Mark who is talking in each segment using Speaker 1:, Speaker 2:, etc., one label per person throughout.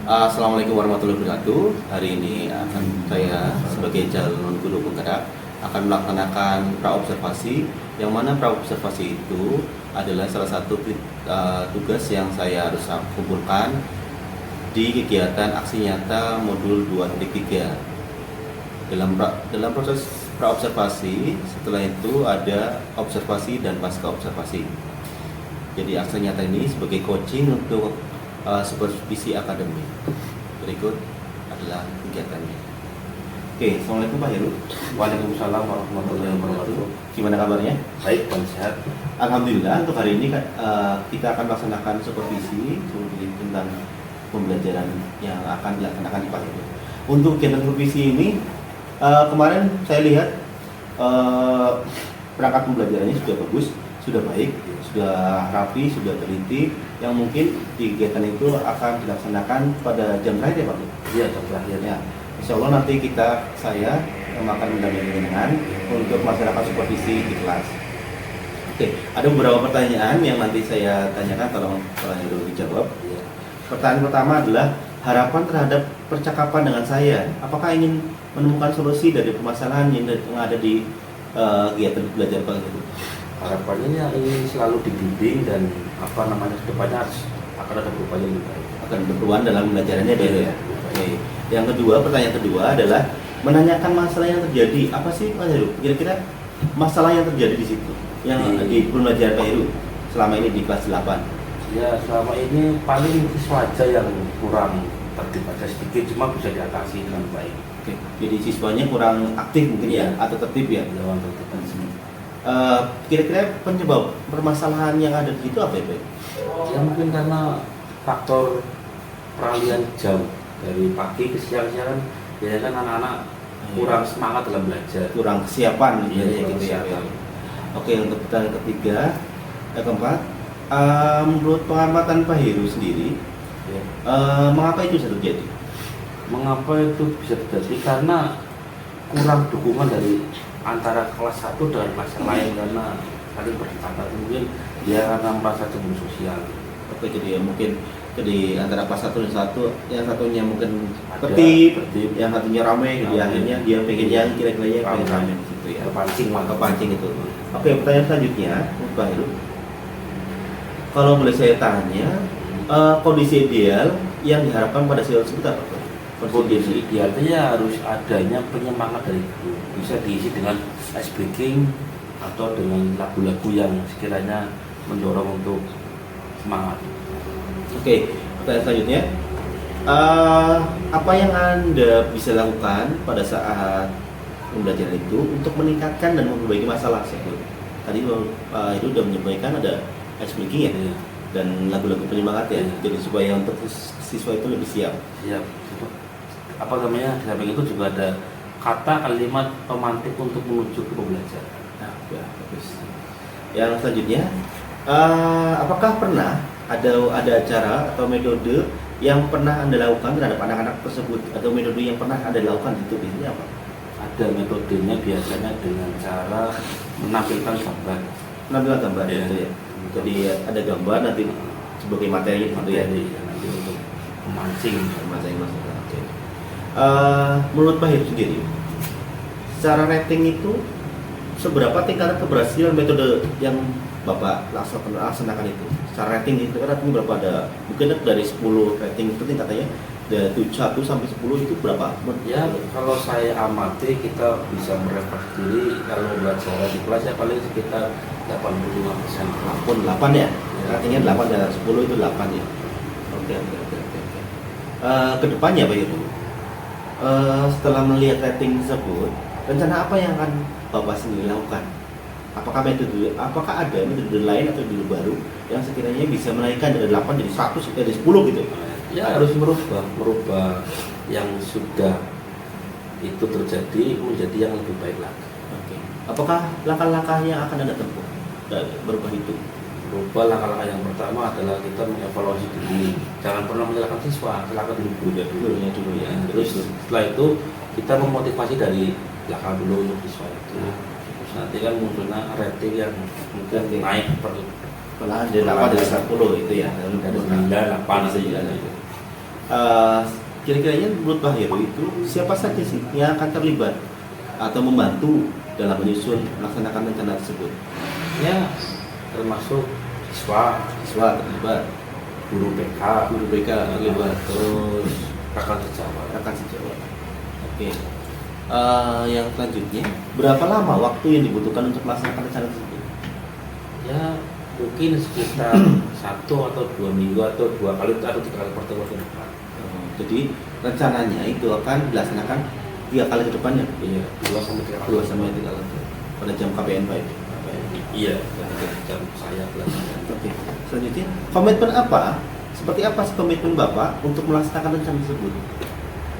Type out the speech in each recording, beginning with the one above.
Speaker 1: Assalamualaikum warahmatullahi wabarakatuh. Hari ini saya sebagai calon guru penggerak akan melaksanakan praobservasi, yang mana praobservasi itu adalah salah satu tugas yang saya harus kumpulkan di kegiatan aksi nyata modul 2.3. Dalam proses praobservasi, setelah itu ada observasi dan pasca observasi. Jadi aksi nyata ini sebagai coaching untuk supervisi akademik. Berikut adalah kegiatannya. Oke, assalamualaikum Pak Heru.
Speaker 2: Waalaikumsalam warahmatullahi wabarakatuh.
Speaker 1: Gimana kabarnya?
Speaker 2: Baik, dan sehat.
Speaker 1: Alhamdulillah. Untuk hari ini kita akan melaksanakan supervisi tentang pembelajaran yang akan dilaksanakan di Pak Heru. Untuk kegiatan supervisi ini kemarin saya lihat perangkat pembelajarannya sudah bagus, sudah baik, sudah rapi, sudah teliti, yang mungkin kegiatan itu akan dilaksanakan pada jam terakhir ya Pak?
Speaker 2: Iya, jam terakhirnya.
Speaker 1: Insya Allah nanti saya yang akan mendampingi dengan untuk masyarakat supervisi di kelas. Oke, ada beberapa pertanyaan yang nanti saya tanyakan, tolong Pak Heru dijawab.
Speaker 2: Iya.
Speaker 1: Pertanyaan pertama adalah harapan terhadap percakapan dengan saya. Apakah ingin menemukan solusi dari permasalahan yang ada di kegiatan belajar Pak Heru?
Speaker 2: Harapannya ini selalu dibimbing dan kedepannya akan ada perubahan yang lebih baik.
Speaker 1: Akan berpeluang dalam belajarannya dulu ya. Oke. Yang kedua, pertanyaan kedua adalah menanyakan masalah yang terjadi. Apa sih Pak Heru? Kira-kira masalah yang terjadi di situ yang di pembelajaran Pak Heru selama ini di kelas 8?
Speaker 2: Ya, selama ini paling siswa aja yang kurang tertib aja sedikit, cuma bisa diatasi dengan baik.
Speaker 1: Oke. Jadi siswanya kurang aktif mungkin ya, atau tertib ya?
Speaker 2: Dalam tertib di sini.
Speaker 1: Kira-kira penyebab permasalahan yang ada di situ apa ya Pak?
Speaker 2: Ya mungkin karena faktor peralihan jam dari pagi ke siang-siang kan biasanya kan anak-anak kurang semangat dalam belajar,
Speaker 1: Kurang kesiapan
Speaker 2: Iya,
Speaker 1: gitu
Speaker 2: kurang
Speaker 1: ya.
Speaker 2: kesiapan.
Speaker 1: Oke, untuk pertanyaan ketiga, yang keempat, menurut pengamatan Pak Heru sendiri,
Speaker 2: ya.
Speaker 1: mengapa itu bisa terjadi?
Speaker 2: Mengapa itu bisa terjadi? Karena kurang dukungan dari antara kelas 1 dengan kelas yang lain, karena saling berdekatan. Mungkin dia karena merasa cemburu sosial.
Speaker 1: Oke, jadi ya mungkin di antara kelas 1 dan 1, yang satunya mungkin
Speaker 2: Ada
Speaker 1: tertib,
Speaker 2: tertib.
Speaker 1: yang satunya ramai, jadi
Speaker 2: Ramai.
Speaker 1: akhirnya dia pengen yang kira-kira yang pengen
Speaker 2: Ramai.
Speaker 1: ramai di situ ya.
Speaker 2: Kepancing lah.
Speaker 1: Kepancing itu. Oke, pertanyaan selanjutnya, Pak Heru. Kalau boleh saya tanya, kondisi ideal yang diharapkan pada siswa tersebut apa Pak?
Speaker 2: Kondisi idealnya harus adanya penyemangat dari guru, bisa diisi dengan ice breaking atau dengan lagu-lagu yang sekiranya mendorong untuk semangat.
Speaker 1: Oke, pertanyaan selanjutnya, apa yang Anda bisa lakukan pada saat pembelajaran itu untuk meningkatkan dan memperbaiki masalah tersebut? Tadi Pak Heru sudah menyampaikan ada ice breaking ya,
Speaker 2: Iya.
Speaker 1: dan lagu-lagu penyemangat ya,
Speaker 2: Iya.
Speaker 1: jadi supaya untuk siswa itu lebih siap.
Speaker 2: Siap. Di samping itu juga ada kata kalimat pemantik untuk menuju ke pembelajaran.
Speaker 1: Nah, ya, bagus. Yang selanjutnya, apakah pernah ada acara atau metode yang pernah Anda lakukan terhadap anak-anak tersebut, atau metode yang pernah Anda lakukan itu biasanya apa?
Speaker 2: Ada metodenya biasanya dengan cara menampilkan gambar.
Speaker 1: Penampilan gambar
Speaker 2: Iya.
Speaker 1: gitu ya. Jadi ada gambar nanti sebagai materi gitu ya.
Speaker 2: Materi nanti untuk memancing.
Speaker 1: Materi maksudnya. Oke. Menurut Pak Heru sendiri, secara rating itu seberapa tingkat keberhasilan metode yang Bapak laksanakan itu? Secara rating itu kan rating berapa, ada mungkin dari 10 rating itu tingkatannya dari 1 sampai 10 itu berapa?
Speaker 2: Ya, kalau saya amati kita bisa merefleksi diri kalau belajar di kelas ya paling sekitar 85%.
Speaker 1: Pun 8 ya? Ratingnya 8 dan 10 itu 8 ya? Oke. Kedepannya Pak Heru, setelah melihat rating tersebut, rencana apa yang akan Bapak sendiri lakukan? Apakah ada metode lain atau metode baru yang sekiranya bisa menaikkan dari 8 jadi 100 dari 10 gitu?
Speaker 2: Ya harus merubah yang sudah itu terjadi menjadi yang lebih baik lagi.
Speaker 1: Oke. Apakah langkah-langkah yang akan Anda tempuh berubah itu?
Speaker 2: Berubah langkah-langkah yang pertama adalah kita mengevaluasi diri. Jangan pernah menyalahkan siswa, salahkan diri gurunya dulu ya. Terus setelah itu kita memotivasi dari belakang dulu untuk siswa itu. Terus nanti kan munculnya rating yang mungkin naik
Speaker 1: Malahan dari 8 dari 10 itu ya.
Speaker 2: dari 9, 8
Speaker 1: itu. Eh, kira-kiranya menurut Pak Heru itu siapa saja sih yang akan terlibat atau membantu dalam menyusun melaksanakan rencana tersebut?
Speaker 2: Ya, termasuk
Speaker 1: Siswa terlibat,
Speaker 2: guru BK,
Speaker 1: guru BK terlibat,
Speaker 2: terus rekan sejawat.
Speaker 1: rekan sejawat. Oke. Yang selanjutnya, berapa lama waktu yang dibutuhkan untuk melaksanakan rencana tersebut?
Speaker 2: Ya, mungkin sekitar 1 atau 2 minggu atau 2 kali atau 3 kali pertemuan ke depan.
Speaker 1: Jadi rencananya itu akan dilaksanakan 3 kali ke depannya.
Speaker 2: Iya, 2 sampai 3 kali.
Speaker 1: 2 sampai 3 kali pada jam KPN Pak.
Speaker 2: Iya, jam saya belajar.
Speaker 1: Oke. Selanjutnya, komitmen apa? Seperti apa sih komitmen Bapak untuk melaksanakan rencana tersebut?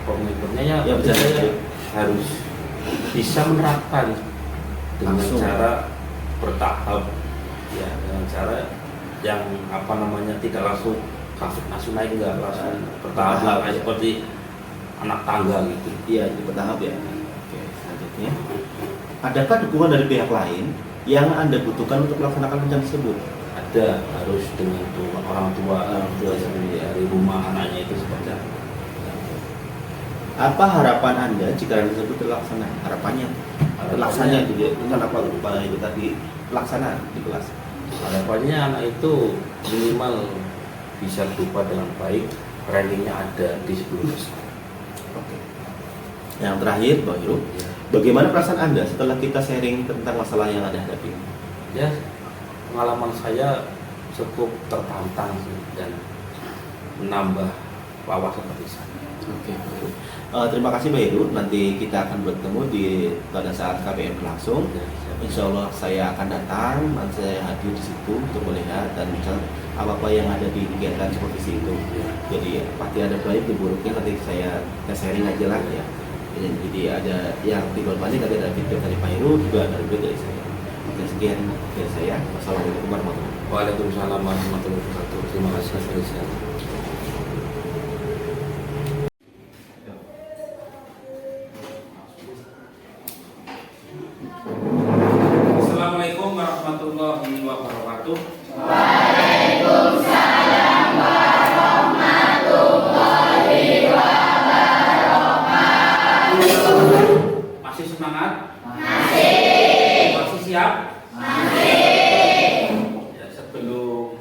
Speaker 2: Komitmennya ya,
Speaker 1: Ya, bisa.
Speaker 2: saya harus bisa menerapkan dengan
Speaker 1: Langsung.
Speaker 2: cara bertahap, ya dengan cara yang tidak langsung naik enggak langsung bertahap lah, kayak seperti anak tangga gitu.
Speaker 1: Iya, itu bertahap ya. Oke, selanjutnya, adakah dukungan dari pihak lain yang Anda butuhkan untuk melaksanakan rencana tersebut?
Speaker 2: Ada, harus dengan orang tua
Speaker 1: sendiri, ya.
Speaker 2: dari rumah anaknya itu seperti apa.
Speaker 1: Apa harapan Anda jika rencana tersebut terlaksana? Harapannya terlaksana itu dia, bukan apa lupa itu tadi pelaksanaan di kelas.
Speaker 2: Harapannya anak itu minimal bisa berupa dengan baik, rankingnya ada di 10 besar.
Speaker 1: Oke. Yang terakhir, Bang Heru, bagaimana perasaan Anda setelah kita sharing tentang masalah yang Anda hadapi?
Speaker 2: Ya, pengalaman saya cukup tertantang sih, dan menambah wawasan seperti saya.
Speaker 1: Oke, Pak Heru. Terima kasih Pak Heru. Nanti kita akan bertemu pada saat KPM berlangsung. Insya Allah saya akan datang, nanti saya hadir di situ untuk melihat dan misalnya apa-apa yang ada di kegiatan seperti itu. Jadi pasti ada baik dan buruknya, nanti saya sharing aja lah ya. Jadi ada yang timbal balik, nanti ada feedback dari Pak Heru, juga ada feedback dari saya. Oke, sekian dari saya. Wassalamualaikum warahmatullahi wabarakatuh.
Speaker 2: Waalaikumsalam warahmatullahi wabarakatuh. Terima kasih atas perhatian. Assalamualaikum warahmatullahi wabarakatuh. Masih semangat? Masih siap? Ya, sebelum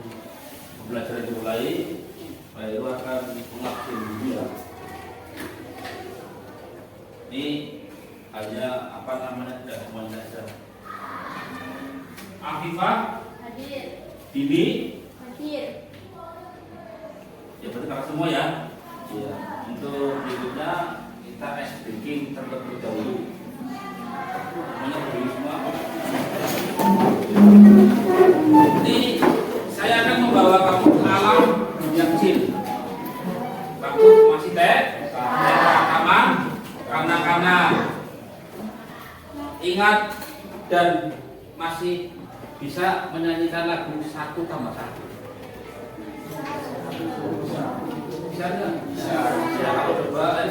Speaker 2: pembelajaran dimulai, Pak Heru akan mengabsen dulu ya. Ini hanya tidak semuanya saja. Afifah,
Speaker 3: Hadir.
Speaker 2: Dini,
Speaker 3: Hadir.
Speaker 2: ya berarti kakak semua ya. Ya. Untuk berikutnya kita ice breaking terlebih dahulu. Semuanya berdiri semua. Ini saya akan membawa kamu ke alam dunia kecil. Kamu masih rekaman, kanan-kanan. Ingat dan masih bisa menyanyikan lagu 1 tambah 1. Bisa nggak? Bisa. Ya,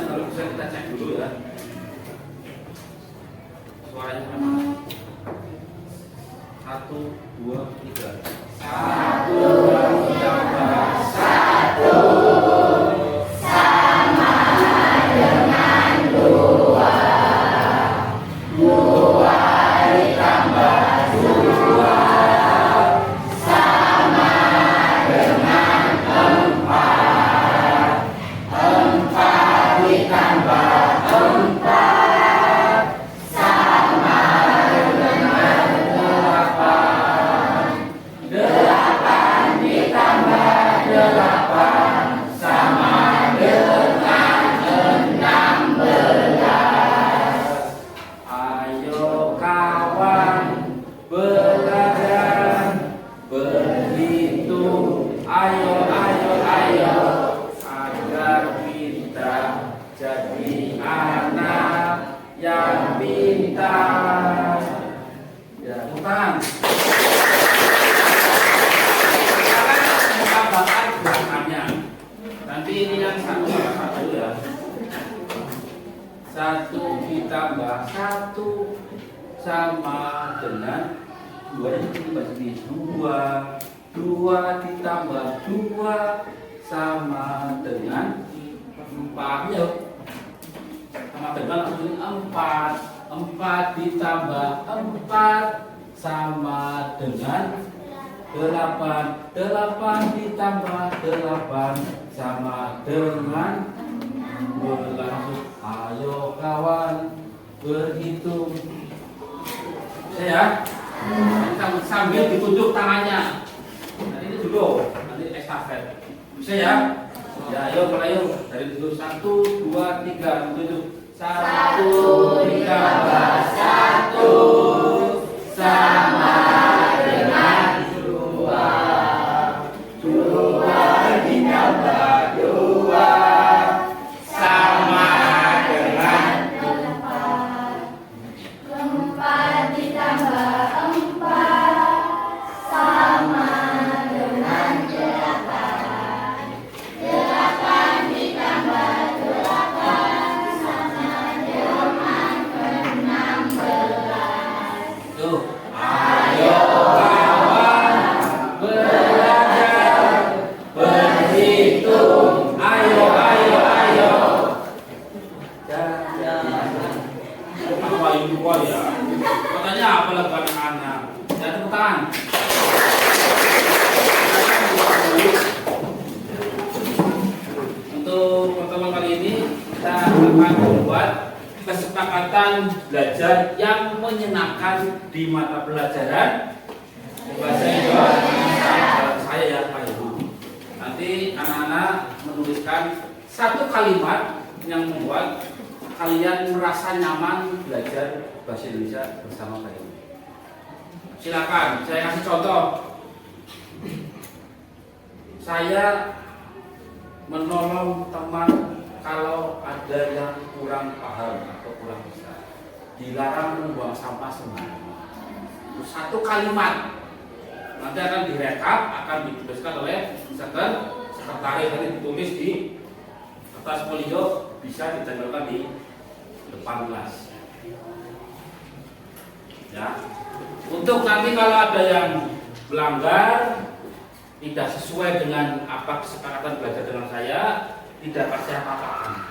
Speaker 2: kalau bisa kita cek dulu ya. Suaranya mana? 1, 2, 3. 1, 2, 3. Ayo kawan belajar berhitung, ayo agar kita jadi anak yang pintar. Ya, bukan. Sekarang tambahkan gerakannya. Nanti ini yang 1 tambah 1 ya. 1 ditambah 1 sama dengan 2 yang ditambah sini 2 ditambah 2 sama dengan 4
Speaker 3: 4. Yuk. Sama dengan langsung 4. 4 ditambah 4 sama dengan 8. 8 ditambah 8 sama dengan 11. Ayo kawan berhitung. Saya sambil ditunjuk tangannya. Nanti ini dulu, nanti estafet. Bisa ya? Ya, ayo mulai yuk. Dari dulu 1, 2, 3, tunjuk. 1 ditambah 1 sama dengan 2. 2 ditambah 2 sama dengan
Speaker 4: 4 ditambah 4 sama dengan 8. 8 ditambah 8 sama dengan 16.
Speaker 3: tuh. Ayo kawan belajar berhitung. Ayo, ayo, ayo. Apa itu ya? Katanya apa lagi anak-anak? Dan tepuk tangan. Untuk pertemuan kali ini kita akan membuat kesepakatan belajar yang menyenangkan di mata pelajaran bahasa Indonesia. Saya ya Pak Ibu. Nanti anak-anak menuliskan satu kalimat yang membuat kalian merasa nyaman belajar bahasa Indonesia bersama Pak Ibu. Silakan, saya kasih contoh. Saya menolong teman kalau ada yang kurang paham atau kurang bisa. Dilarang membuang sampah sembarangan. Satu kalimat nanti akan direkap, akan dituliskan oleh sekretaris, nanti ditulis di kertas folio, bisa ditempelkan di depan kelas. Ya. Untuk nanti kalau ada yang melanggar, tidak sesuai dengan apa kesepakatan belajar dengan saya, tidak pasti apa-apa.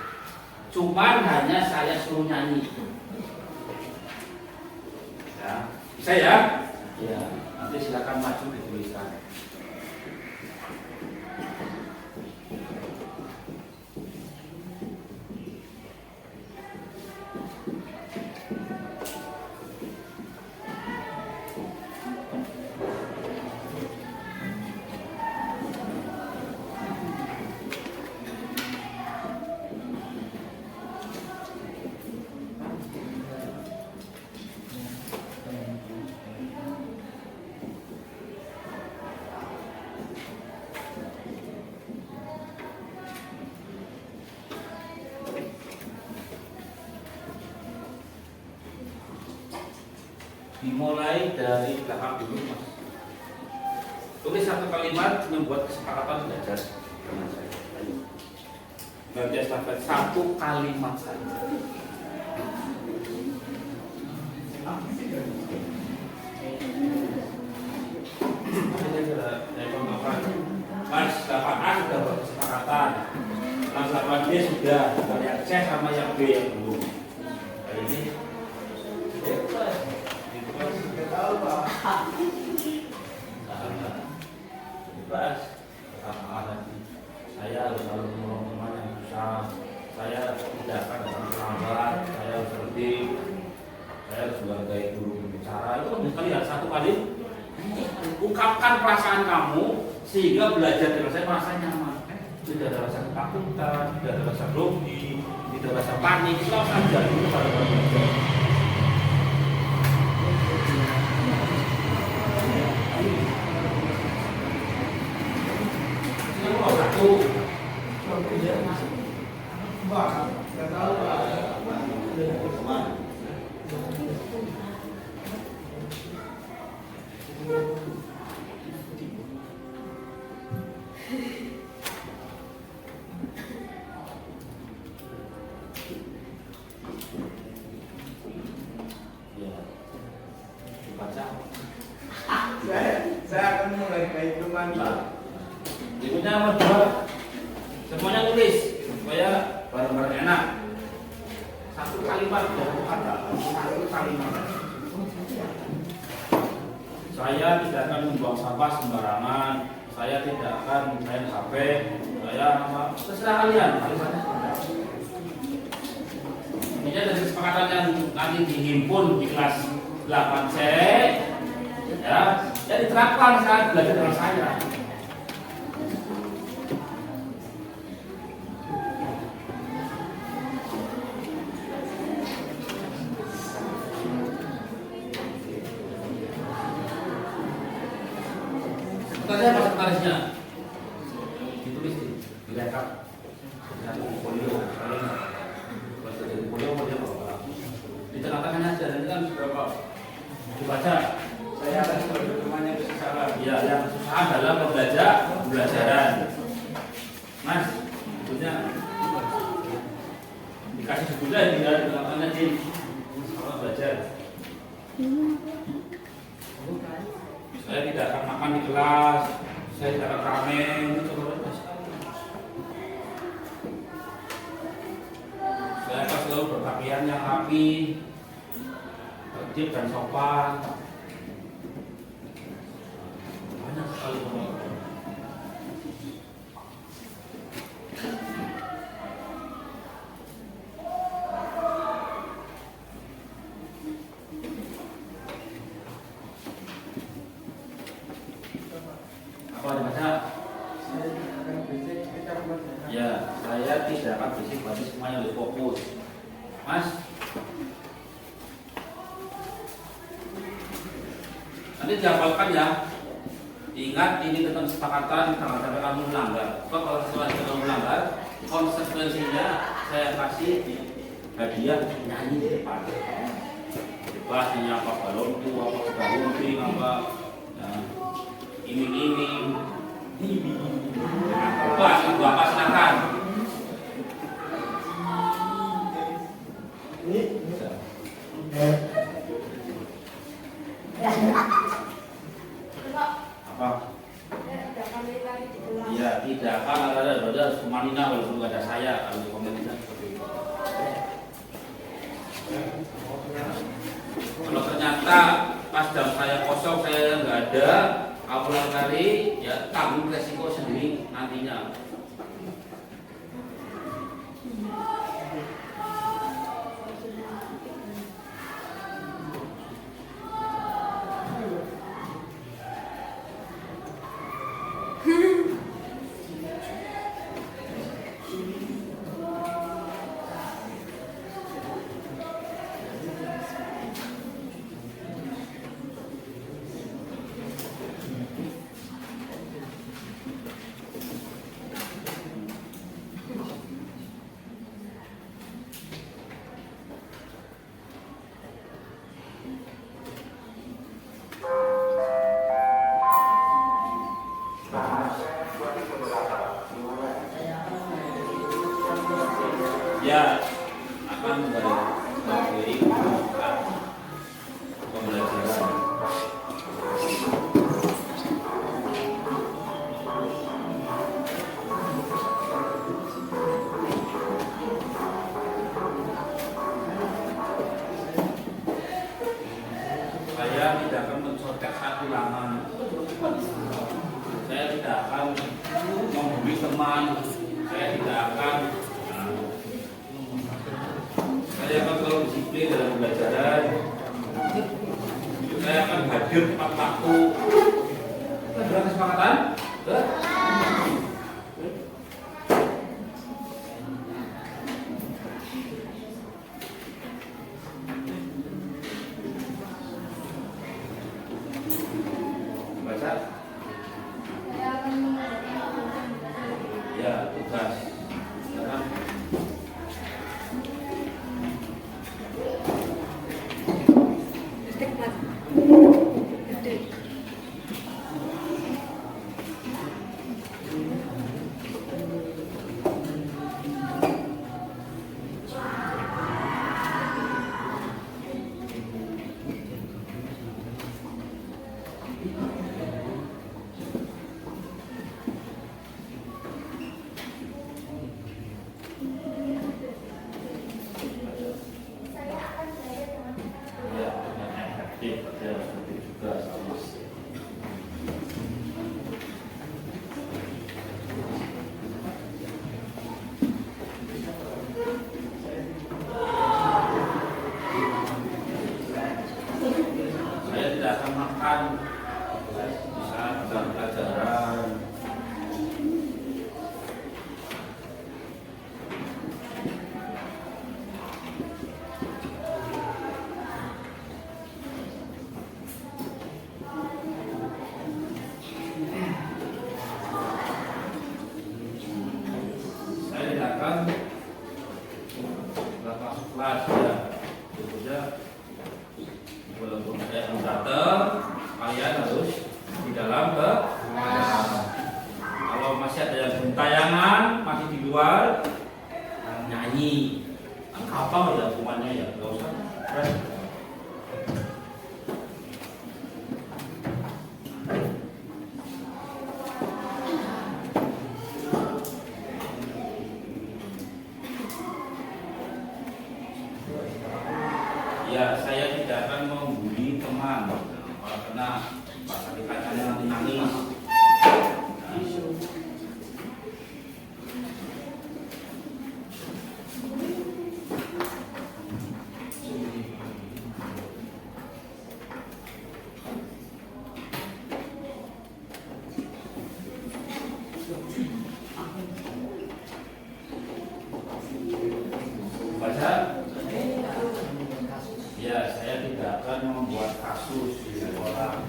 Speaker 3: Cuman hanya saya suruh nyanyi. Ya. Bisa ya? Ya. Nanti silakan maju dituliskan. Dimulai dari belakang dulu, Mas. Tulis satu kalimat membuat kesepakatan belajar dengan saya. Ayo. Ganti estafet satu kalimat saja. Mas, 8A sudah berkesepakatan. Mas 8B sudah, yang C sama yang B yang belum. Ini bebas. Saya harus selalu menolong teman yang susah. Saya tidak akan datang terlambat. Saya harus tertib. Saya harus menghargai guru berbicara. Itu kalian satu kali ungkapkan perasaan kamu sehingga belajar dengan saya merasa nyaman. Tidak ada rasa ketakutan, tidak ada rasa grogi, tidak ada rasa panik. Itu saja itu pada belajar. Satu.
Speaker 5: Saya akan mulai perhitungan, Pak.
Speaker 3: Berikutnya nomor 2. Semuanya tulis supaya saya tidak akan membuang sampah sembarangan, saya tidak akan main HP, saya apa, terserah kalian. Ini dari kesepakatan yang nanti dihimpun di kelas 8C, ya, diterapkan saat belajar dengan saya. Saya masuk tarisnya, ditulis di rekap, folio, di tengah-tengahnya aja, nanti kan berapa dibaca. Saya akan semuanya kesusahan. Ya, yang kesusahan dalam pembelajaran. Mas, sebutnya dikasih sebutnya di tengah-tengahnya di kalau belajar. Saya tidak akan makan di kelas, saya tidak akan ramen, saya akan selalu berpakaian yang rapi, tertib dan sopan. Banyak sekali. Apa dibaca? Ya, saya tidak akan bisik-bisik, semuanya harus fokus. Mas, nanti dihafalkan ya. Ingat ini tentang kesepakatan, jangan sampai kamu melanggar. Kalau kamu melanggar, konsekuensinya saya kasih hadiah nyanyi di depan. Bebas ini apa balonku, apa balonku, apa ya, iming-iming. Bebas, Bapak silakan. Apa? Ya, tidak akan ada Sumanina kalau ada saya kalau di komunitas seperti itu. Kalau ternyata pas jam saya kosong saya nggak ada, awal kali ya tanggung resiko sendiri nantinya. Ya akan mengakhiri pembelajaran. Saya tidak akan mencontek satu laman. Saya tidak akan membuli teman. Saya tidak akan saya akan selalu disiplin dalam pembelajaran. Saya akan hadir tepat waktu. Ada kesepakatan? Baca. Ya, tugas. silakan masuk kelas ya. Itu saja. Walaupun ada yang datang, kalian harus di dalam ke kelas. Kalau masih ada yang gentayangan, masih di luar, nyanyi. Kan kapal ya hukumannya ya, nggak usah. Ya, saya tidak akan membuli teman kalau kena pas sakit kacanya nanti nangis. Baca. Ya, saya tidak akan membuat kasus di sekolah.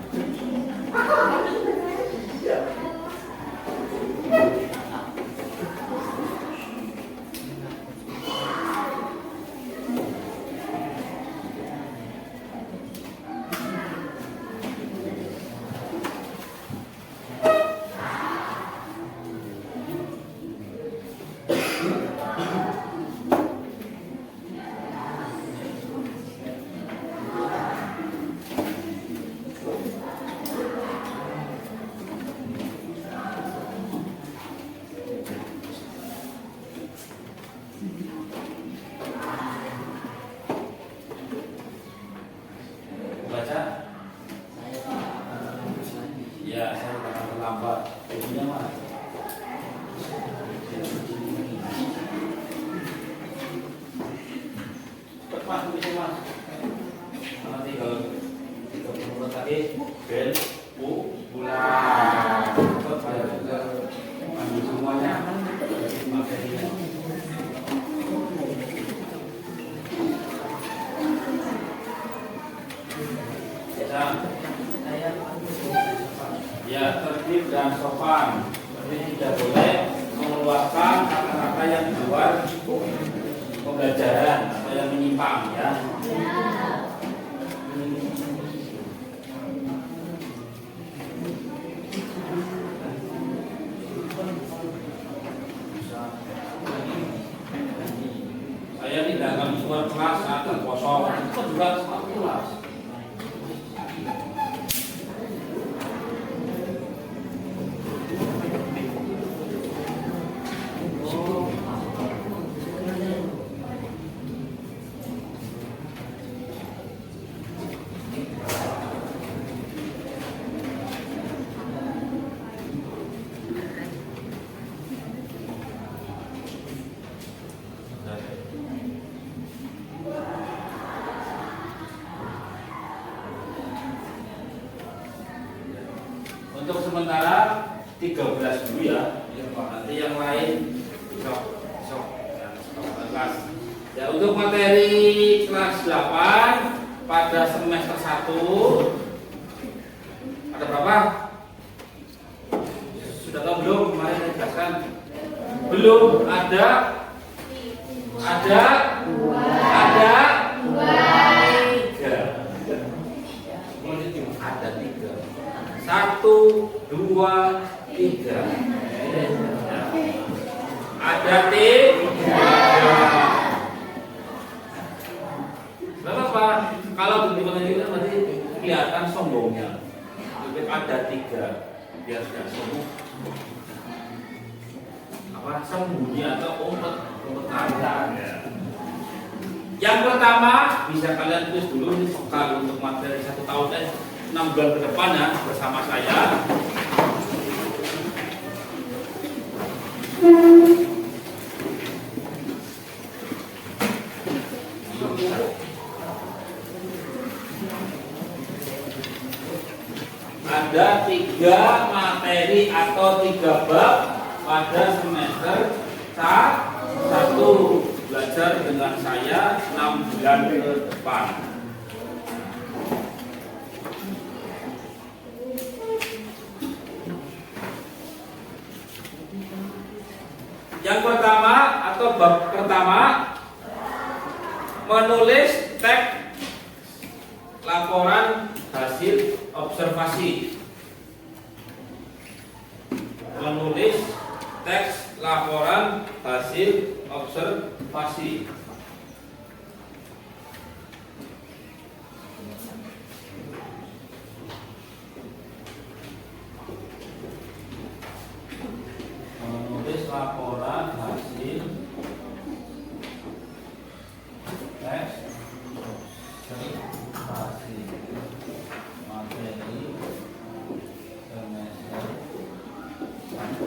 Speaker 3: Baca. Ya, saya akan terlambat. Jadinya mas. Cepat mas, bisa mas. Nanti kalau 30 menit lagi, bel, pulang. Cepat saya juga ambil semuanya. Materinya. Ya, tertib dan sopan. Jadi tidak boleh mengeluarkan kata-kata yang di luar pembelajaran atau yang menyimpang ya. Saya tidak akan keluar kelas atau kosong. Itu juga kelas. Untuk sementara 13 dulu ya, nanti yang lain besok kelas. Ya, untuk materi kelas 8 pada semester 1 ada berapa? Sudah tahu belum? Kemarin saya jelaskan. Belum ada. Ada 3. 1, 2, 3. Ada 3. Kenapa? Kalau begitu menunjukkan berarti kelihatan sombongnya. Jadi ada 3. Biar tidak sombong. Sembunyi atau umpet ada. Yang pertama bisa kalian tulis dulu ini bekal untuk materi 1 tahun 6 bulan ke depan ya bersama saya. Ada 3 materi atau 3 bab pada semester 1. Belajar dengan saya 6 bulan ke depan. Yang pertama atau bab pertama menulis teks laporan hasil observasi. Menulis teks laporan hasil observasi. Menulis laporan hasil teks observasi materi semester 1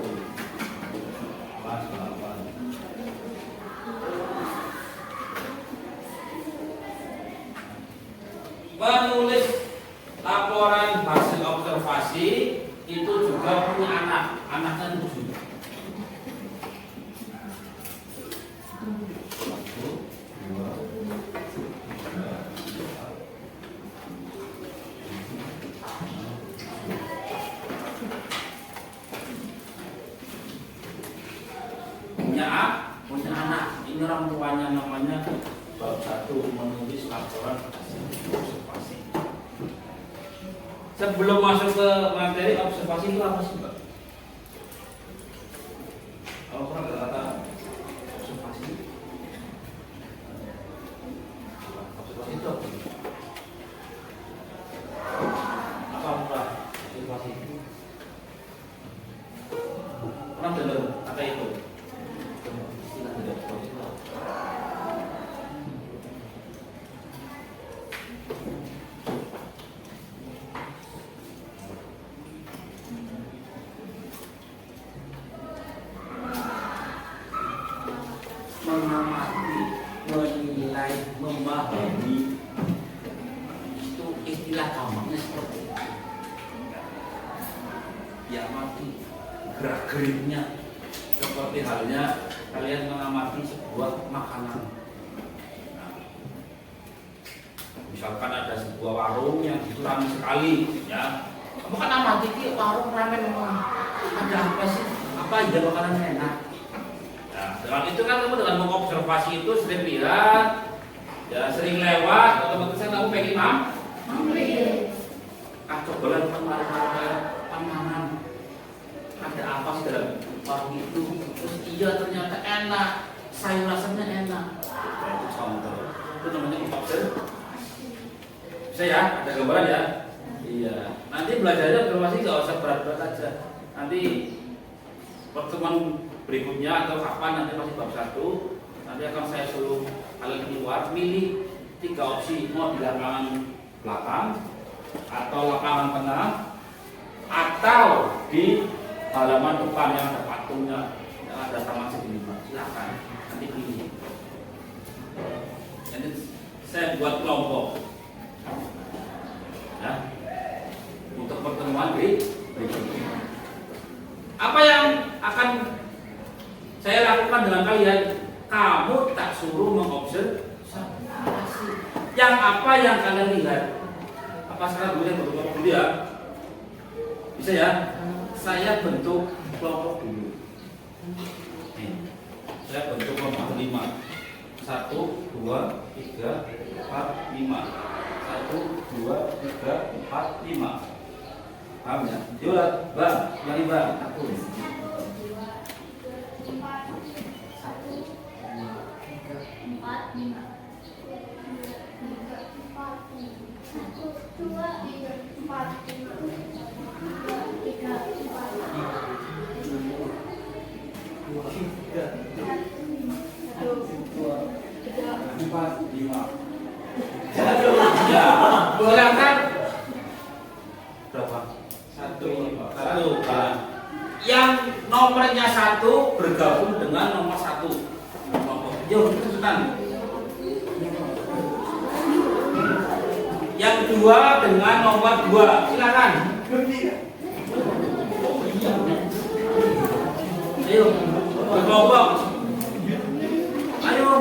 Speaker 3: kelas 8. Menulis laporan hasil observasi itu juga punya anak, anaknya 7. Punya anak, ini orang tuanya namanya bab 1 menulis laporan hasil observasi. Sebelum masuk ke materi observasi itu apa sih, Mbak? Kalau kurang kata observasi itu apa, Mbak? Observasi itu pernah dengar kata itu? Mengamati, menilai, memahami, itu istilah gampangnya seperti itu. Diamati gerak-geriknya, seperti halnya kalian mengamati sebuah makanan. Nah, misalkan ada sebuah warung yang itu ramai sekali, ya, kamu kan amati ki warung ramai memang ada apa sih? Apa aja makanan enak? Nah, dengan itu kan kamu dengan mengobservasi itu sering lihat, ya sering lewat, otomatis kamu pengen mampir. Cobalah kemarin ada apa sih dalam warung itu? Terus iya ternyata enak, sayur rasanya enak. Itu contoh, itu namanya observasi. Bisa ya, ada gambaran ya? Iya. Nanti belajarnya observasi nggak usah berat-berat aja. Nanti pertemuan berikutnya atau kapan nanti masih bab 1, nanti akan saya suruh kalian keluar milih 3 opsi, mau di lapangan belakang atau lapangan tengah atau di halaman depan yang ada patungnya, yang ada taman segini. Silakan nanti pilih. Jadi saya buat kelompok ya untuk pertemuan berikutnya. Apa yang akan saya lakukan dengan kalian? Kamu tak suruh mengobservasi. Yang apa yang kalian lihat? Apa sekarang dulu yang bentuk dulu ya? Bisa ya? Saya bentuk kelompok dulu. Saya bentuk kelompok 5. 1, 2, 3, 4, 5. 1, 2, 3, 4, 5. Paham ya? Yuk, Bang, ulangi Bang. Aku.
Speaker 4: 1, 2,
Speaker 3: 4, 5. Ya, silakan. Berapa? 1. Yang nomornya 1 bergabung dengan nomor 1. Yuk, cepetan. Yang 2 dengan nomor 2. Silakan. Ayo, berkelompok. Ayo.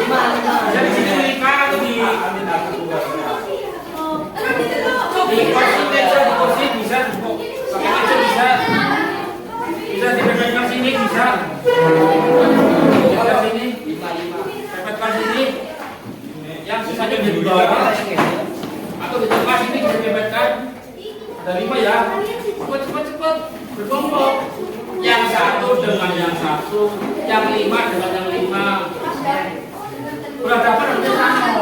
Speaker 3: Bisa di sini lima atau di kursi meja, di kursi bisa, pakai meja bisa, bisa dipepetkan sini bisa, pepetkan sini, pepetkan sini, yang sisanya di bawah, atau di tengah sini bisa dipepetkan. Ada 5 ya, cepat berkelompok. Yang satu dengan yang satu, yang 5 dengan yang 5. Udah dapat nanti sana.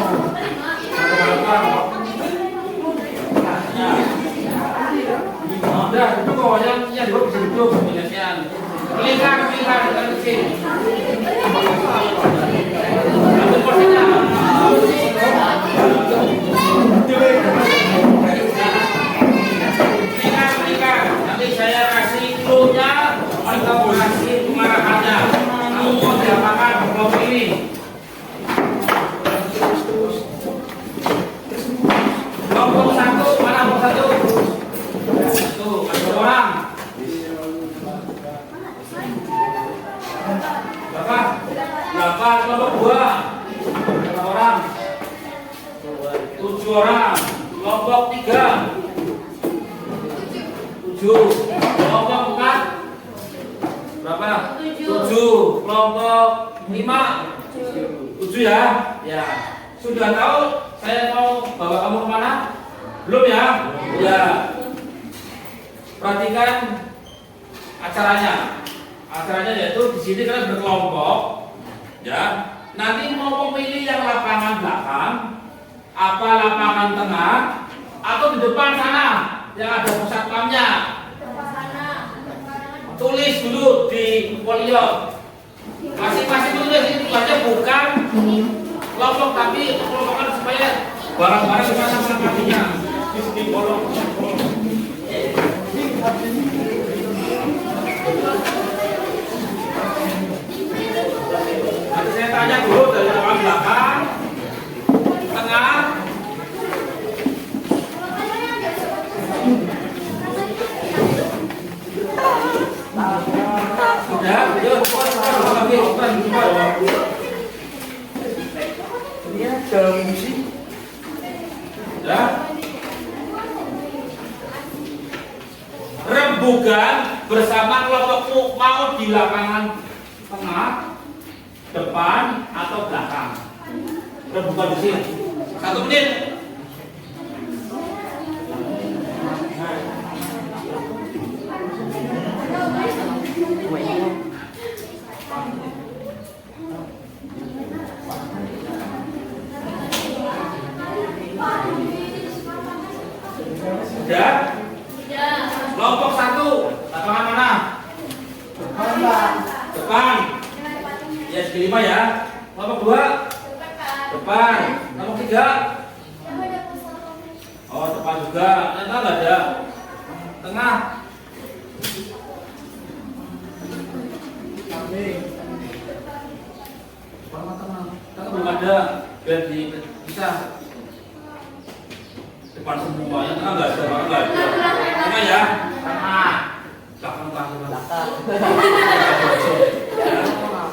Speaker 3: Udah, itu kok yang dua bisa duduk penyelesaian. Kelingkar dengan kecil. Ambil porsinya. Nanti saya kasih clue-nya, kamu kasih pengarahannya. Kamu mau diapakan kelompok ini? Kelompok 1, mana kelompok 1? Tuh, ada orang. Berapa? Kelompok 2. Berapa orang? 7 orang. Kelompok 3. 7. Kelompok 4. Berapa? 7. Kelompok 5. 7 ya? Ya. Sudah tahu saya mau bawa kamu kemana? Belum ya? Ya. Perhatikan acaranya. Acaranya yaitu di sini kalian berkelompok, ya. Nanti mau memilih yang lapangan belakang, apa lapangan tengah, atau di depan sana yang ada pusat pamnya. Tulis dulu di folio. Masing-masing tulis itu aja bukan kelompok tapi kelompokan supaya barang-barang di mana partinya. Di kolom. Nanti saya tanya dulu dari lapangan belakang, tengah. Sudah, yuk, ini ada musik. Ya. Rembugan bersama kelompokmu mau di lapangan tengah, depan atau belakang. Rembugan di sini. 1 menit. Sudah? Kelompok 1, lapangan mana? Depan. Ya, segi 5 ya. Kelompok 2, depan. Kelompok 3. Oh, depan juga. Ternyata nggak ada. Tengah. Tengah belum ada. Biar bisa. Depan semua, yang tengah nggak ada. Tengah ya. Tengah. Belakang.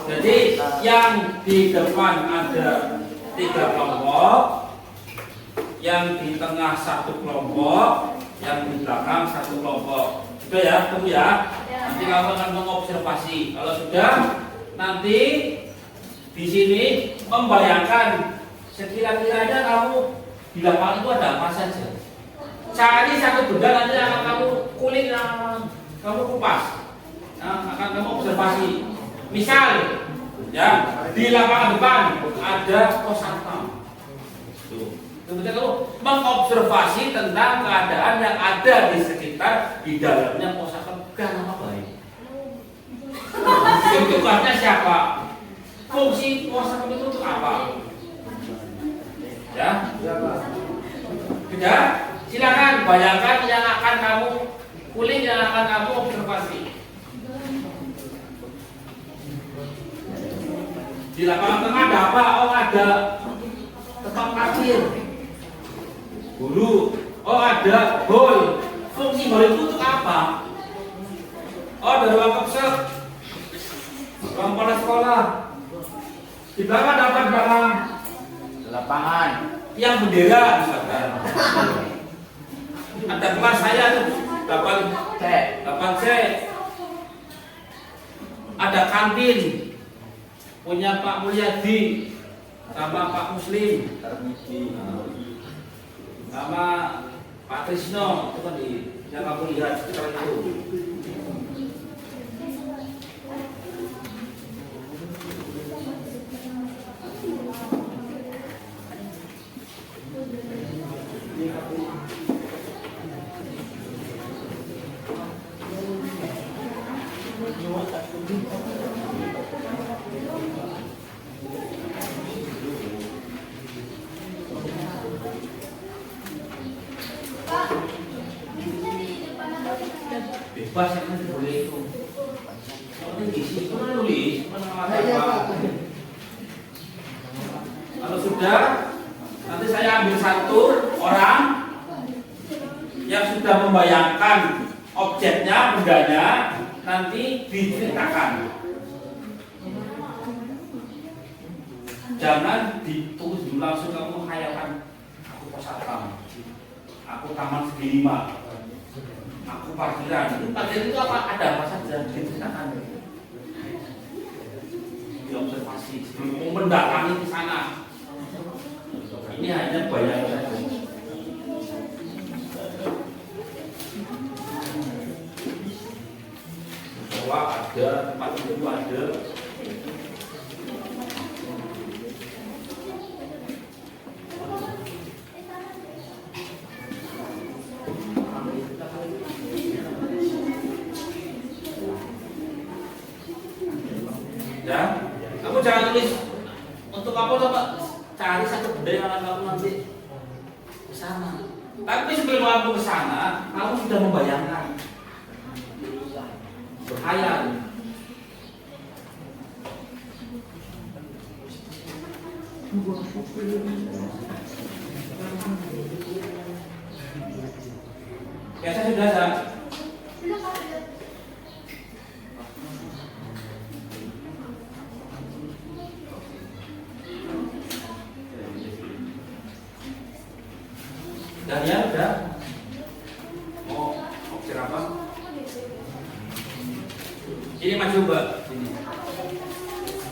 Speaker 3: Jadi yang di depan ada 3 kelompok, yang di tengah 1 kelompok, yang di belakang 1 kelompok. Sudah ya, tunggu ya. Nanti kamu akan mengobservasi. Kalau sudah, nanti di sini membayangkan sekira-kiranya kamu di lapangan itu ada apa saja. Cari 1 benda nanti akan kamu kulik, kamu kupas, akan kamu observasi. Misal, ya di lapangan depan ada pos satpam. Kemudian kamu mengobservasi tentang keadaan yang ada di sekitar di dalamnya pos satpam. Nama baik. Tugasnya siapa? Fungsi pos satpam itu untuk apa? Ya. Sudah? Silakan bayangkan yang akan kamu kulik, yang akan kamu observasi. Di lapangan tengah ada apa? Oh, ada tempat parkir. Guru. Oh, ada hall. Fungsi hall itu untuk apa? Oh, ada ruang kepsek, ruang kepala sekolah. Di belakang ada apa di belakang?
Speaker 5: Lapangan.
Speaker 3: Yang bendera misalkan. Ada kelas saya tuh 8 C. Ada kantin punya Pak Mulyadi sama Pak Muslim sama Pak Trisno, itu kan di yang kamu lihat sekarang itu. Bebas yang kan boleh itu. Kalau diisi itu tulis, mana apa. Kalau sudah, nanti saya ambil satu orang yang sudah membayangkan objeknya, bendanya, nanti diceritakan. Jangan ditulis dulu langsung kamu menghayalkan. Aku pos satpam, aku taman segini lima. Aku parkiran. Itu apa? Ada apa saja diceritakan. Diobservasi. Sebelum mendatangi ke sana. Ini hanya bayangan saja. Bahwa ada tempat itu ada. Ya, kamu jangan tulis untuk apa coba cari satu benda yang akan kamu nanti ke sana. Tapi sebelum kamu ke sana, kamu sudah membayangkan, berkhayal. Biasa sudah ada. Dan ya udah mau objek apa? Ini maju mbak, ini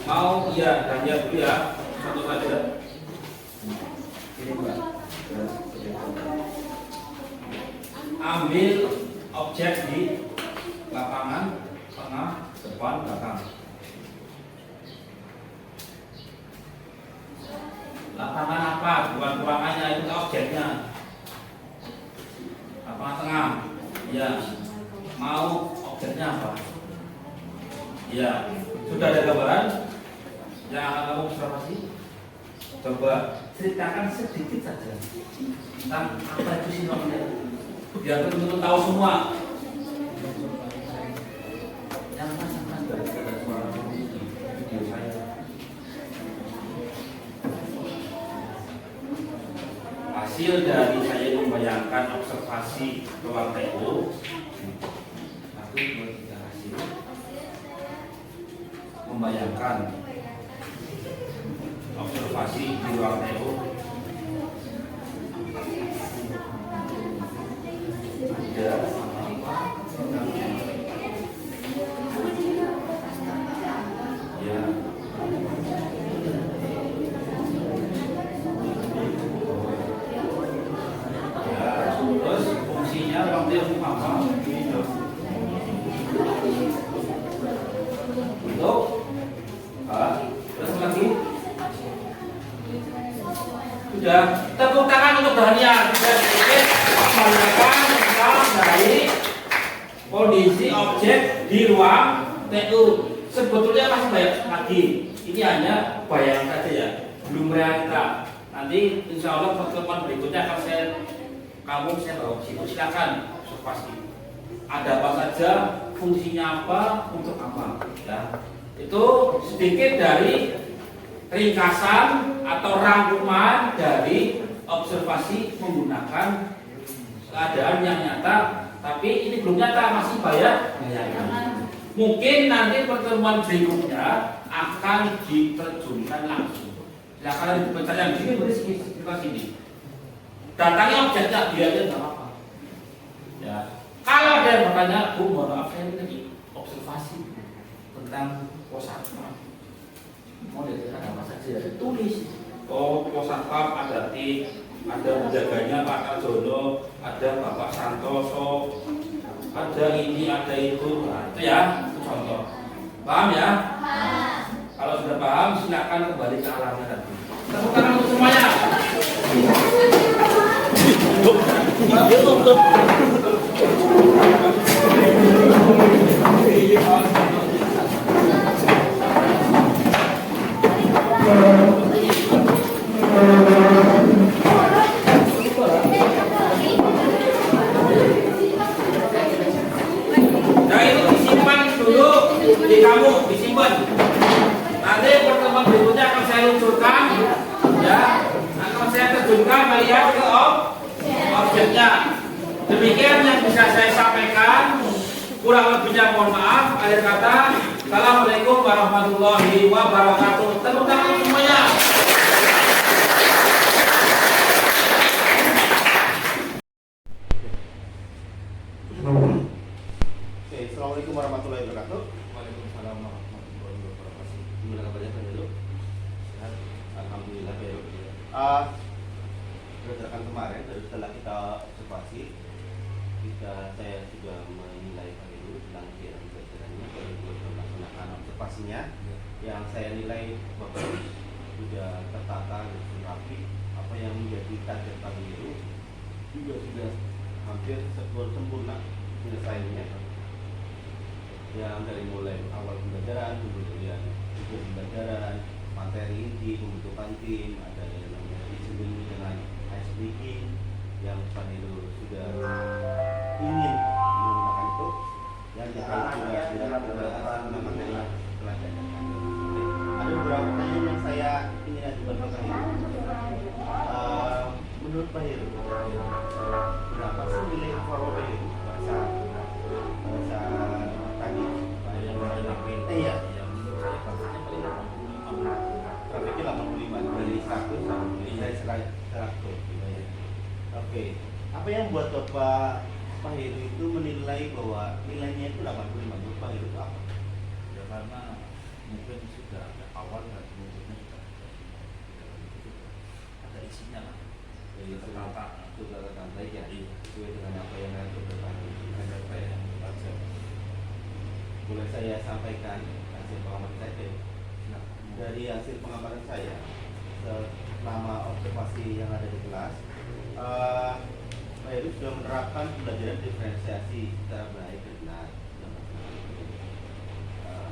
Speaker 3: mau iya dan ya dulu ya satu saja. Ini mbak, ambil objek di lapangan tengah depan belakang. Lapangan apa? Bukan ruangannya, itu objeknya. Lapangan tengah, ya. Mau objeknya apa? Ya, sudah ada gambaran yang akan kamu observasi. Coba ceritakan sedikit saja tentang apa itu sinonimnya, biar teman-teman tahu semua. Yang pasangan dari suara video saya. Hasil dari saya membayangkan observasi ruang TO, satu, dua, tiga, hasil membayangkan observasi di ruang TO. Ada ya. Terus fungsinya ruang TO apa? Untuk terus lagi sudah tepuk tangan untuk Daniel. Sedikit membayangkan tentang dari kondisi objek di ruang TU. Sebetulnya masih banyak lagi. Ini hanya bayangan saja ya, belum realita. Nanti insya Allah pertemuan berikutnya akan saya bawa situ. Silakan observasi. Ada apa saja, fungsinya apa, untuk apa. Ya. Itu sedikit dari ringkasan atau rangkuman dari observasi menggunakan keadaan yang nyata, tapi ini belum nyata, masih banyak bayangan. Mungkin nanti pertemuan berikutnya akan diterjunkan langsung. Silakan dipercaya di sini, di sini. Datangi objeknya dia aja nggak apa-apa. Ya. Kalau ada yang bertanya, Bu, mohon maaf saya ini lagi observasi tentang posatpam. Mau lihat ada apa saja? Tulis. Oh, posatpam ada ada penjaganya Pak Karjono, ada Bapak Santoso, ada ini, ada itu. Nah, itu ya, itu contoh. Paham ya? Kalau sudah paham, silakan kembali ke alamnya tadi. Tepuk tangan untuk semuanya. Nah itu disimpan dulu di kamu, disimpan. Nanti pertemuan berikutnya akan saya luncurkan, ya, akan saya terjunkan melihat ke objeknya. Demikian yang bisa saya sampaikan. Kurang lebihnya mohon maaf. Akhir kata, Assalamualaikum warahmatullahi wabarakatuh. Tepuk tangan semuanya.
Speaker 1: Oke, assalamualaikum warahmatullahi wabarakatuh. Waalaikumsalam warahmatullahi wabarakatuh. Gimana kabarnya Pak Heru? Sehat? Alhamdulillah Pak Heru. Berdasarkan kemarin, setelah kita observasi, saya sudah menilai Pak Heru tentang kegiatan pelajarannya, Pak Heru melaksanakan observasinya, yang saya nilai Bapak sudah tertata dan rapi. Apa yang menjadi target Pak Heru juga sudah hampir sempurna penyelesaiannya, yang dari mulai awal pembelajaran, kemudian tujuan pembelajaran, materi inti, pembentukan tim, ada yang namanya listening dengan ice breaking yang Pak Heru sudah ingin menggunakan itu, yang kita sudah materi pelajaran. Ada beberapa pertanyaan yang saya ingin ajukan ke Pak Heru. Menurut Pak Heru, berapa sih nilai overall Pak Heru bahasa tadi? Iya. Trafiknya 85 dari 100 sampai 100. Oke. Apa yang buat Pak Heru itu menilai bahwa nilainya itu 85? Menurut Pak Heru itu apa?
Speaker 6: Ya karena mungkin sudah ada awal dan kemudian ada isinya lah.
Speaker 1: Jadi sudah tertata baik ya, sesuai dengan apa yang ada
Speaker 6: Apa yang baca.
Speaker 1: boleh saya sampaikan hasil pengamatan saya. Nah, dari hasil pengamatan saya selama observasi yang ada di kelas, Pak Heru sudah menerapkan pembelajaran diferensiasi secara baik dan benar.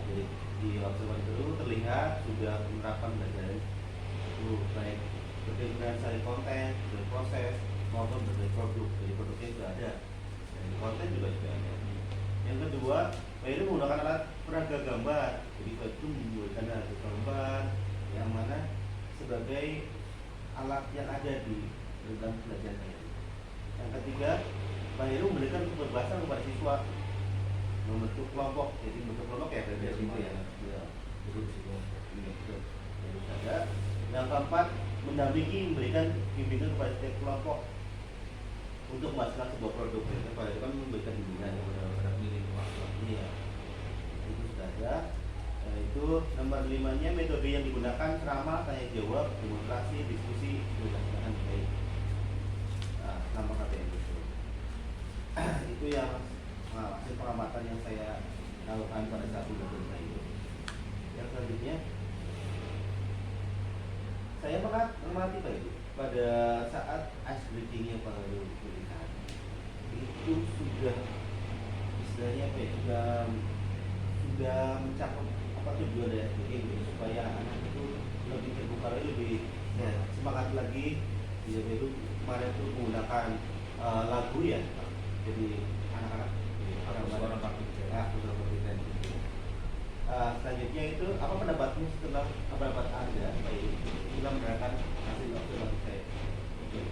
Speaker 1: Jadi di observasi itu terlihat sudah menerapkan pembelajaran itu baik berdifferensiasi konten, berproses maupun berbagai produk. Jadi produknya sudah ada, dan konten juga sudah ada. Yang kedua, Pak Heru menggunakan alat peraga gambar. Jadi Pak Heru menggunakan alat gambar yang mana sebagai alat yang ada di dalam pelajaran Pak Heru. Yang ketiga, Pak Heru memberikan kebebasan kepada siswa membentuk kelompok. Jadi bentuk kelompok ya dari situ ya. Jadi ada. Yang keempat, mendampingi, memberikan bimbingan kepada setiap kelompok untuk menghasilkan sebuah produk. Jadi Pak Heru kan memberikan bimbingan kepada iya, itu sudah ada. Itu nomor 5-nya, metode yang digunakan ceramah, tanya jawab, demonstrasi, diskusi, dilaksanakan baik. Nah, nama KTM itu yang hasil pengamatan yang saya lakukan pada saat pembelajaran itu. Yang selanjutnya, saya mengamati Pak Heru pada saat ice breaking yang Pak Heru berikan itu sudah istilahnya apa ya, sudah mencakup apa tujuan dari ice breaking gitu, supaya anak itu lebih terbuka lagi, lebih semangat lagi. Dia itu kemarin itu menggunakan lagu ya, jadi anak-anak orang kompeten. Selanjutnya itu apa pendapatmu setelah pendapat Anda Pak Heru setelah menerangkan hasil observasi saya?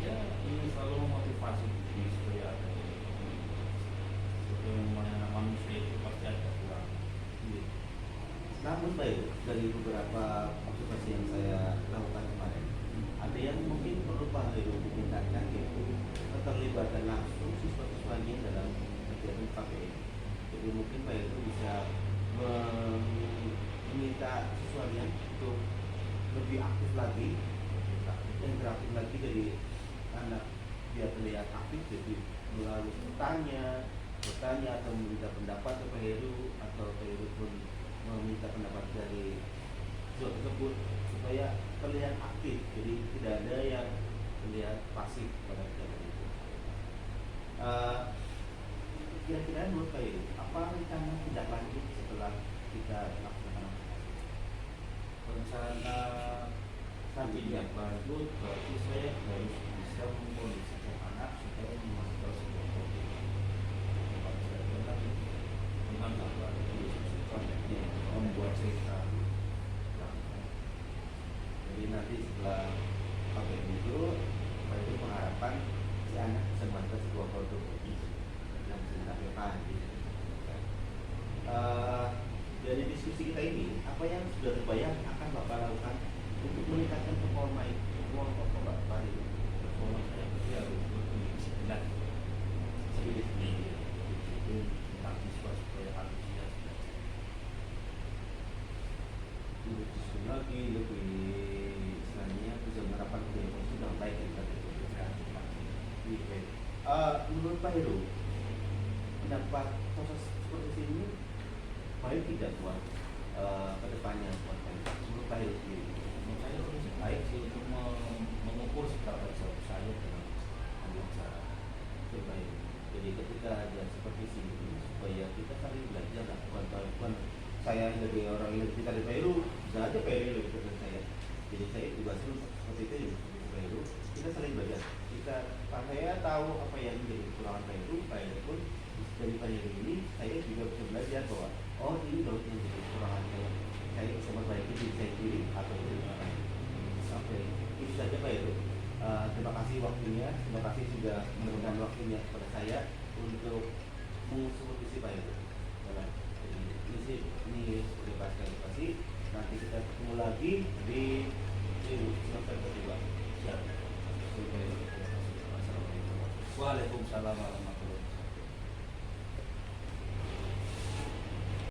Speaker 6: Ya, ini selalu memotivasi diri supaya ada. Sebagaimana manusia itu pasti ada kurang.
Speaker 1: Namun baik, dari beberapa observasi yang saya lakukan kemarin, ada yang mungkin perlu Pak Heru dimintakan yaitu keterlibatan langsung siswa-siswanya dalam kegiatan KPI. Jadi mungkin Pak Heru bisa meminta siswanya untuk lebih aktif lagi, interaktif lagi dari anak biar terlihat aktif, jadi melalui bertanya atau meminta pendapat ke Pak Heru, atau Pak Heru pun meminta pendapat dari siswa tersebut supaya terlihat aktif, jadi tidak ada yang terlihat pasif pada kegiatan itu. Kira-kira menurut Pak Heru, apa rencana tindak lanjut setelah kita lakukan
Speaker 6: Rencana tindak lanjut berarti saya harus bisa mengkondisikan anak supaya memasuki sebuah topik dengan gambar membuat cerita.
Speaker 1: Jadi nanti setelah KPI itu, Pak Heru mengharapkan si anak bisa membuat sebuah produk yang bisa ditampilkan gitu. Dari diskusi kita ini, apa yang sudah terbayang akan Bapak lakukan untuk meningkatkan performa Bapak Heru?
Speaker 6: Performa saya pasti harus lebih disiplin, tentang siswa supaya antusias belajar.
Speaker 1: Lebih disusun lagi, lebih istilahnya bisa menerapkan budaya positif yang baik yang tadi itu. Menurut Pak Heru, pendapat proses seperti ini baik tidak buat kedepannya buat Pak Heru? Menurut Pak Heru sendiri?
Speaker 6: Menurut saya lebih baik sih untuk mengukur seberapa jauh saya dengan anak saya.
Speaker 1: Baik. Jadi ketika ada seperti ini supaya kita saling belajar lah, bukan saya lebih orang yang lebih pintar dari Pak Heru, bisa aja Pak Heru lebih pintar dari saya. Jadi saya juga seperti itu ya, seperti Pak Heru, kita saling belajar. Saya tahu apa yang menjadi kekurangan Pak Heru pun dari Pak Heru ini saya juga bisa belajar bahwa oh ini loh yang menjadi kekurangan saya bisa memperbaiki diri saya sendiri atau diri orang lain. Oke, itu saja Pak Heru. Terima kasih waktunya, terima kasih sudah memberikan waktunya kepada saya untuk mengusulkan Pak Heru. Jadi ini seperti pasca edukasi. Nanti kita ketemu lagi di semester kedua. Siap.
Speaker 6: Waalaikumsalam warahmatullahi wabarakatuh.